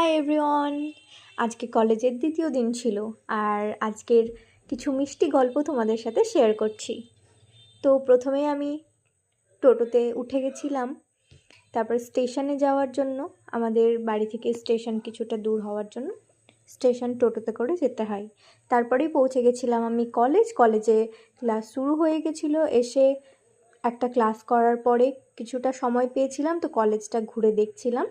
Hi everyone. আজকে কলেজের দ্বিতীয় দিন ছিল আর আজকের কিছু মিষ্টি গল্প তোমাদের সাথে শেয়ার করছি। তো প্রথমে আমি টোটোতে উঠে গেছিলাম, তারপর স্টেশনে যাওয়ার জন্য আমাদের বাড়ি থেকে স্টেশন কিছুটা দূর হওয়ার জন্য স্টেশন টোটোতে করে যেতে হয়। তারপরেই পৌঁছে গেছিলাম আমি কলেজে ক্লাস শুরু হয়ে গেছিলো। এসে একটা ক্লাস করার পরে কিছুটা সময় পেয়েছিলাম, তো কলেজটা ঘুরে দেখছিলাম।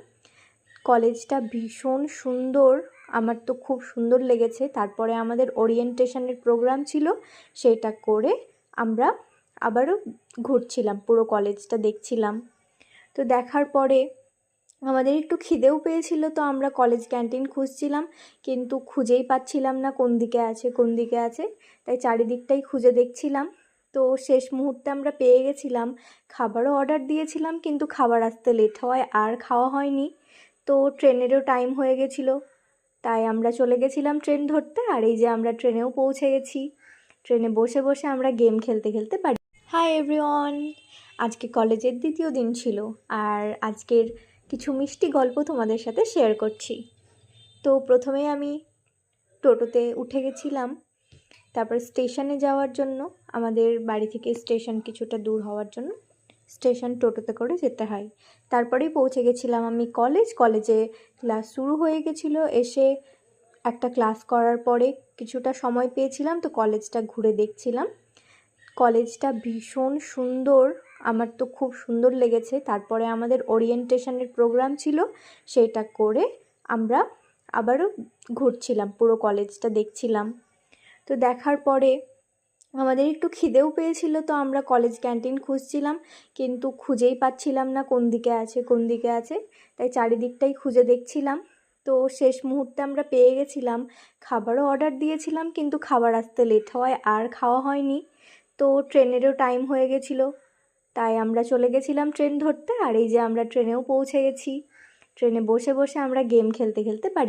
কলেজটা ভীষণ সুন্দর, আমার তো খুব সুন্দর লেগেছে। তারপরে আমাদের ওরিয়েন্টেশনের প্রোগ্রাম ছিল, সেটা করে আমরা আবারও ঘুরছিলাম, পুরো কলেজটা দেখছিলাম। তো দেখার পরে আমাদের একটু খিদেও পেয়েছিল, তো আমরা কলেজ ক্যান্টিন খুঁজছিলাম, কিন্তু খুঁজেই পাচ্ছিলাম না কোন দিকে আছে। তাই চারিদিকটাই খুঁজে দেখছিলাম। তো শেষ মুহূর্তে আমরা পেয়ে গেছিলাম। খাবারও অর্ডার দিয়েছিলাম, কিন্তু খাবার আসতে লেট হওয়ায় আর খাওয়া হয়নি। তো ট্রেনেরও টাইম হয়ে গেছিলো, তাই আমরা চলে গেছিলাম ট্রেন ধরতে। আর এই যে আমরা ট্রেনেও পৌঁছে গেছি। ট্রেনে বসে বসে আমরা গেম খেলতে খেলতে বাড়ি। Hi everyone. আজকে কলেজের দ্বিতীয় দিন ছিল আর আজকের কিছু মিষ্টি গল্প তোমাদের সাথে শেয়ার করছি। তো প্রথমে আমি টোটোতে উঠে গেছিলাম, তারপর স্টেশনে যাওয়ার জন্য আমাদের বাড়ি থেকে স্টেশন কিছুটা দূর হওয়ার জন্য স্টেশন টোটোতে করে যেতে হয়। তারপরেই পৌঁছে গেছিলাম আমি কলেজে ক্লাস শুরু হয়ে গেছিলো। এসে একটা ক্লাস করার পরে কিছুটা সময় পেয়েছিলাম, তো কলেজটা ঘুরে দেখছিলাম। কলেজটা ভীষণ সুন্দর, আমার তো খুব সুন্দর লেগেছে। তারপরে আমাদের ওরিয়েন্টেশনের প্রোগ্রাম ছিল, সেটা করে আমরা আবারও ঘুরছিলাম, পুরো কলেজটা দেখছিলাম। তো দেখার পরে আমাদের একটু খিদেও পেয়েছিল, তো আমরা কলেজ ক্যান্টিন খুঁজছিলাম, কিন্তু খুঁজেই পাচ্ছিলাম না কোন দিকে আছে। তাই চারিদিকটাই খুঁজে দেখছিলাম। তো শেষ মুহূর্তে আমরা পেয়ে গেছিলাম। খাবারও অর্ডার দিয়েছিলাম, কিন্তু খাবার আসতে লেট হওয়ায় আর খাওয়া হয়নি। তো ট্রেনেরও টাইম হয়ে গেছিলো, তাই আমরা চলে গেছিলাম ট্রেন ধরতে। আর এই যে আমরা ট্রেনেও পৌঁছে গেছি। ট্রেনে বসে বসে আমরা গেম খেলতে খেলতে বাড়ি।